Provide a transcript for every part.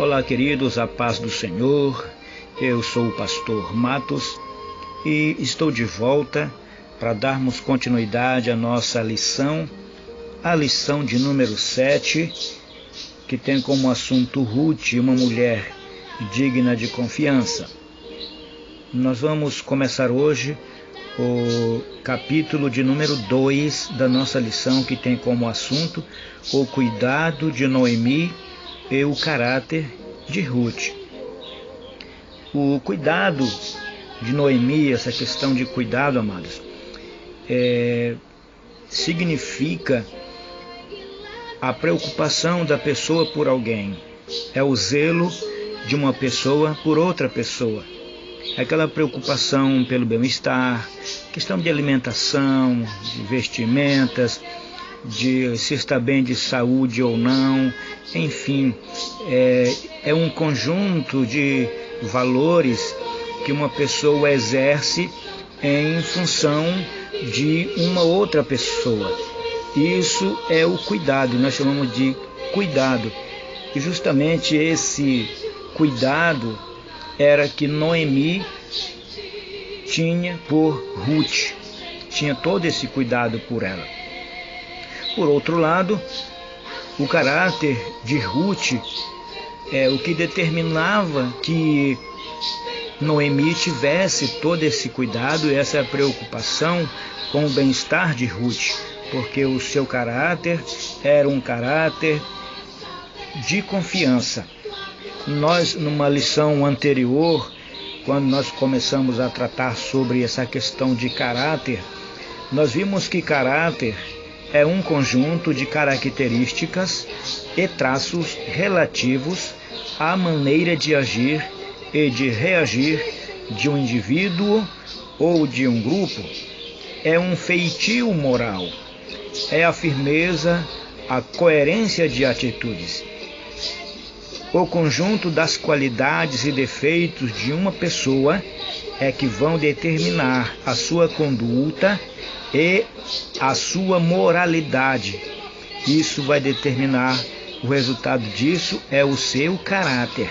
Olá, queridos, a paz do Senhor. Eu sou o pastor Matos e estou de volta para darmos continuidade à nossa lição, a lição de número 7, que tem como assunto Ruth, uma mulher digna de confiança. Nós vamos começar hoje o capítulo de número 2 da nossa lição, que tem como assunto o cuidado de Noemi e o caráter de Ruth. O cuidado de Noemi, essa questão de cuidado, amados, significa a preocupação da pessoa por alguém, é o zelo de uma pessoa por outra pessoa, é aquela preocupação pelo bem-estar, questão de alimentação, de vestimentas, de se está bem de saúde ou não, enfim, é um conjunto de valores que uma pessoa exerce em função de uma outra pessoa. Isso é o cuidado, nós chamamos de cuidado. E justamente esse cuidado era que Noemi tinha por Ruth, tinha todo esse cuidado por ela. Por outro lado, o caráter de Ruth é o que determinava que Noemi tivesse todo esse cuidado e essa preocupação com o bem-estar de Ruth, porque o seu caráter era um caráter de confiança. Nós, numa lição anterior, quando nós começamos a tratar sobre essa questão de caráter, nós vimos que caráter é um conjunto de características e traços relativos à maneira de agir e de reagir de um indivíduo ou de um grupo. É um feitio moral, é a firmeza, a coerência de atitudes. O conjunto das qualidades e defeitos de uma pessoa é que vão determinar a sua conduta e a sua moralidade. Isso vai determinar, o resultado disso é o seu caráter.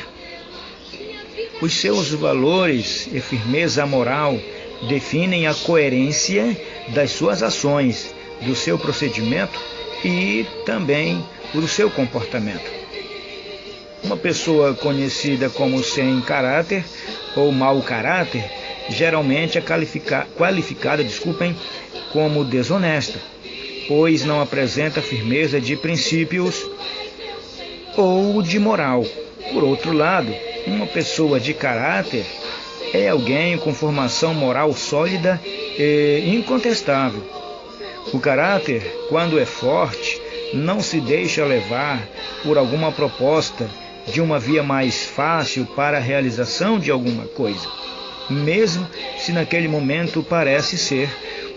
Os seus valores e firmeza moral definem a coerência das suas ações, do seu procedimento e também do seu comportamento. Uma pessoa conhecida como sem caráter ou mau caráter geralmente é qualificada como desonesta, pois não apresenta firmeza de princípios ou de moral. Por outro lado, uma pessoa de caráter é alguém com formação moral sólida e incontestável. O caráter, quando é forte, não se deixa levar por alguma proposta de uma via mais fácil para a realização de alguma coisa, mesmo se naquele momento parece ser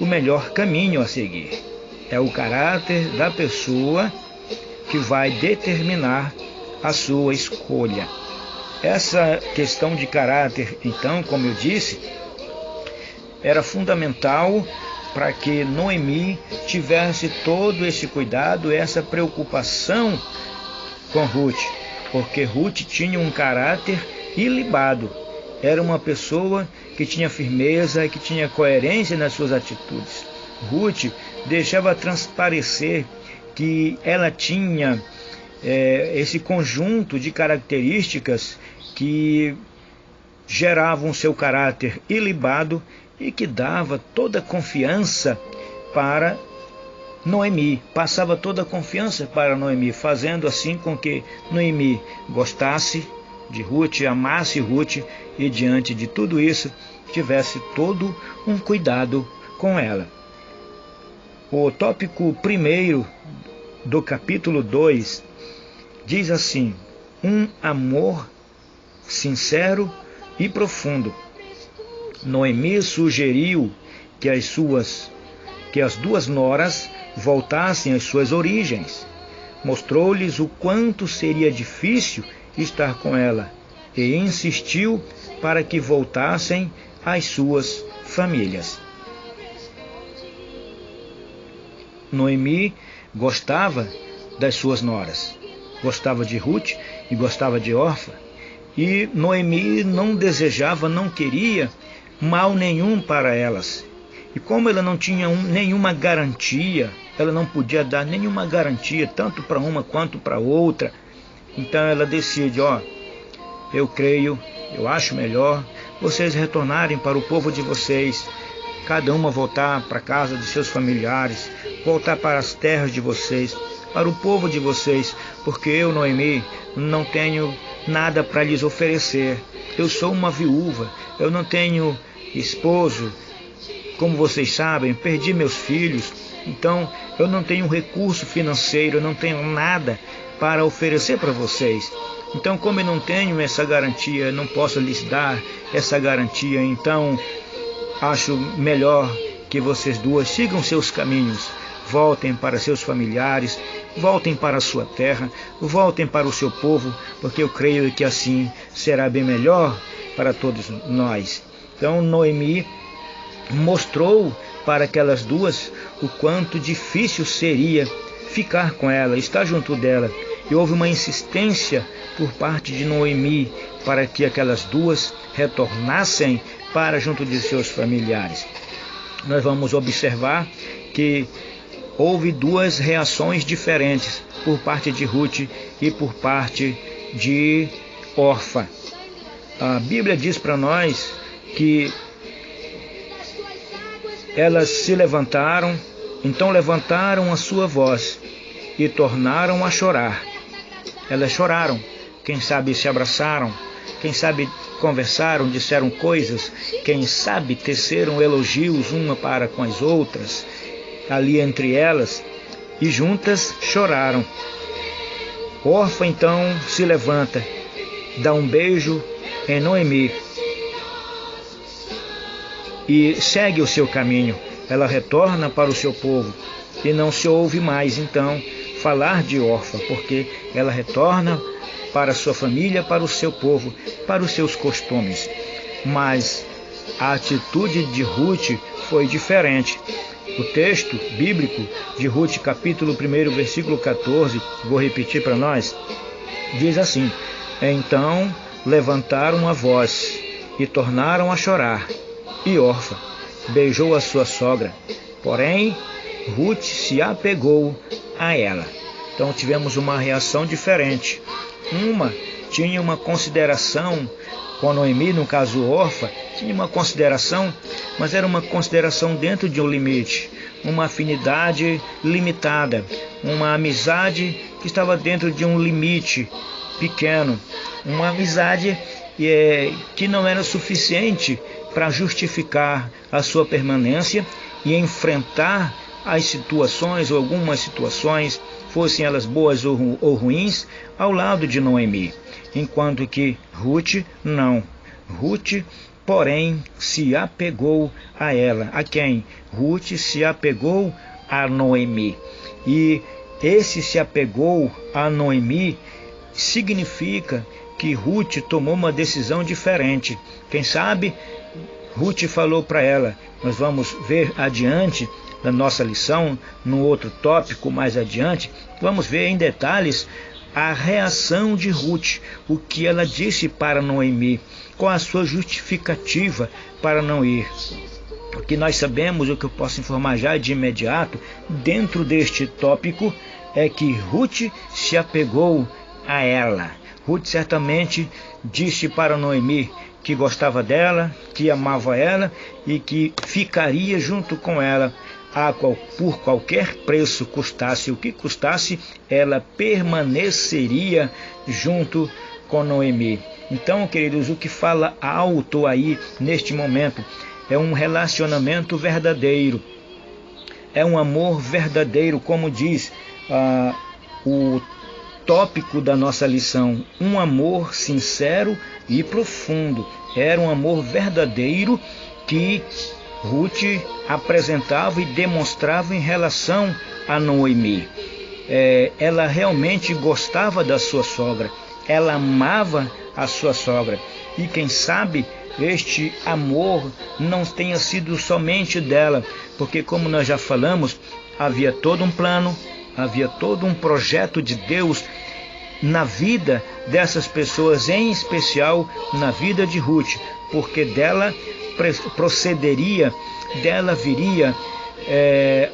o melhor caminho a seguir. É o caráter da pessoa que vai determinar a sua escolha. Essa questão de caráter, então, como eu disse, era fundamental para que Noemi tivesse todo esse cuidado, essa preocupação com Ruth, porque Ruth tinha um caráter ilibado. Era uma pessoa que tinha firmeza, que tinha coerência nas suas atitudes. Ruth deixava transparecer que ela tinha esse conjunto de características que geravam seu caráter ilibado e que dava toda a confiança para Noemi, passava toda a confiança para Noemi, fazendo assim com que Noemi gostasse de Ruth, amasse Ruth e diante de tudo isso tivesse todo um cuidado com ela. O tópico 1 do capítulo 2 diz assim: um amor sincero e profundo. Noemi sugeriu que as duas noras voltassem às suas origens. Mostrou-lhes o quanto seria difícil estar com ela e insistiu para que voltassem às suas famílias. Noemi gostava das suas noras, gostava de Ruth e gostava de Orfa. E Noemi não desejava, não queria mal nenhum para elas. E como ela não tinha nenhuma garantia, ela não podia dar nenhuma garantia, tanto para uma quanto para outra. Então ela decide, eu creio, eu acho melhor vocês retornarem para o povo de vocês, cada uma voltar para a casa de seus familiares, voltar para as terras de vocês, para o povo de vocês, porque eu, Noemi, não tenho nada para lhes oferecer. Eu sou uma viúva, eu não tenho esposo, como vocês sabem, perdi meus filhos, então eu não tenho recurso financeiro, eu não tenho nada para oferecer para vocês. Então, como eu não tenho essa garantia, eu não posso lhes dar essa garantia, então acho melhor que vocês duas sigam seus caminhos, voltem para seus familiares, voltem para a sua terra, voltem para o seu povo, porque eu creio que assim será bem melhor para todos nós. Então Noemi mostrou para aquelas duas o quanto difícil seria ficar com ela, estar junto dela. E houve uma insistência por parte de Noemi para que aquelas duas retornassem para junto de seus familiares. Nós vamos observar que houve duas reações diferentes por parte de Ruth e por parte de Orfa. A Bíblia diz para nós que elas se levantaram, então levantaram a sua voz e tornaram a chorar. Elas choraram, quem sabe se abraçaram, quem sabe conversaram, disseram coisas, quem sabe teceram elogios uma para com as outras, ali entre elas, e juntas choraram. Orfa então se levanta, dá um beijo em Noemi e segue o seu caminho. Ela retorna para o seu povo e não se ouve mais então falar de Orfa, porque ela retorna para a sua família, para o seu povo, para os seus costumes. Mas a atitude de Ruth foi diferente. O texto bíblico de Ruth, capítulo 1, versículo 14, vou repetir para nós, diz assim: então levantaram a voz e tornaram a chorar, e Orfa beijou a sua sogra, porém Ruth se apegou a ela. Então tivemos uma reação diferente. Uma tinha uma consideração com Noemi, no caso Orfa, tinha uma consideração, mas era uma consideração dentro de um limite, uma afinidade limitada, uma amizade que estava dentro de um limite pequeno, uma amizade que não era suficiente para justificar a sua permanência e enfrentar as situações, ou algumas situações, fossem elas boas ou ruins, ao lado de Noemi. Enquanto que Ruth não. Ruth, porém, se apegou a ela. A quem? Ruth se apegou a Noemi. E esse se apegou a Noemi significa que Ruth tomou uma decisão diferente. Quem sabe Ruth falou para ela, nós vamos ver adiante na nossa lição, num outro tópico mais adiante, vamos ver em detalhes a reação de Ruth, o que ela disse para Noemi, qual a sua justificativa para não ir. O que nós sabemos, o que eu posso informar já de imediato, dentro deste tópico, é que Ruth se apegou a ela. Ruth certamente disse para Noemi que gostava dela, que amava ela e que ficaria junto com ela por qualquer preço, custasse o que custasse, ela permaneceria junto com Noemi. Então, queridos, o que fala alto aí neste momento é um relacionamento verdadeiro, é um amor verdadeiro, como diz o tópico da nossa lição, um amor sincero e profundo. Era um amor verdadeiro que Ruth apresentava e demonstrava em relação a Noemi. Ela realmente gostava da sua sogra, ela amava a sua sogra. E quem sabe este amor não tenha sido somente dela, porque como nós já falamos, havia todo um plano, havia todo um projeto de Deus na vida dessas pessoas, em especial na vida de Ruth, porque dela procederia, dela viria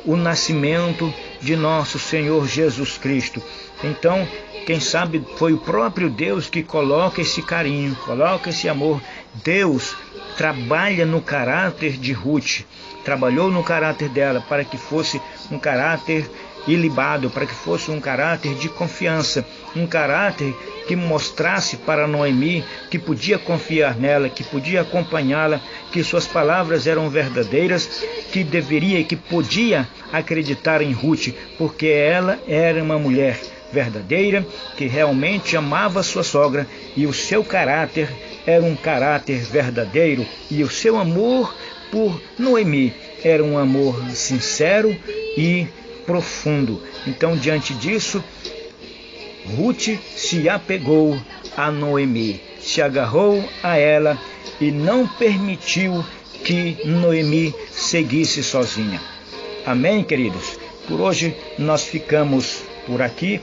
o nascimento de nosso Senhor Jesus Cristo. Então, quem sabe foi o próprio Deus que coloca esse carinho, coloca esse amor. Deus trabalha no caráter de Ruth, trabalhou no caráter dela para que fosse um caráter ilibado, para que fosse um caráter de confiança, um caráter que mostrasse para Noemi que podia confiar nela, que podia acompanhá-la, que suas palavras eram verdadeiras, que deveria e que podia acreditar em Ruth, porque ela era uma mulher verdadeira, que realmente amava sua sogra, e o seu caráter era um caráter verdadeiro, e o seu amor por Noemi era um amor sincero e profundo. Então, diante disso, Ruth se apegou a Noemi, se agarrou a ela e não permitiu que Noemi seguisse sozinha. Amém, queridos? Por hoje nós ficamos por aqui.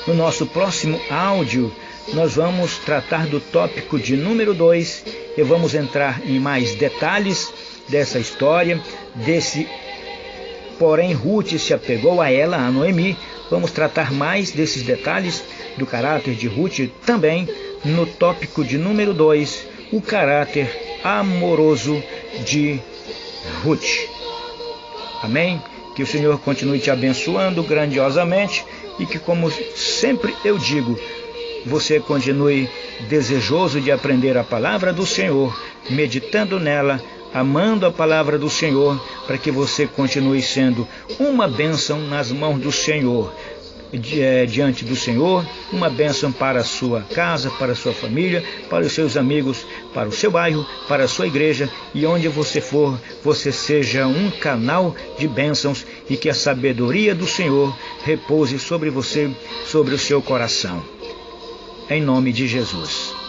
No nosso próximo áudio, nós vamos tratar do tópico de número 2 e vamos entrar em mais detalhes dessa história, porém Ruth se apegou a ela, a Noemi. Vamos tratar mais desses detalhes do caráter de Ruth também no tópico de número 2, o caráter amoroso de Ruth. Amém? Que o Senhor continue te abençoando grandiosamente e que, como sempre eu digo, você continue desejoso de aprender a palavra do Senhor, meditando nela, amando a palavra do Senhor, para que você continue sendo uma bênção nas mãos do Senhor, diante do Senhor, uma bênção para a sua casa, para a sua família, para os seus amigos, para o seu bairro, para a sua igreja, e onde você for, você seja um canal de bênçãos e que a sabedoria do Senhor repouse sobre você, sobre o seu coração. Em nome de Jesus.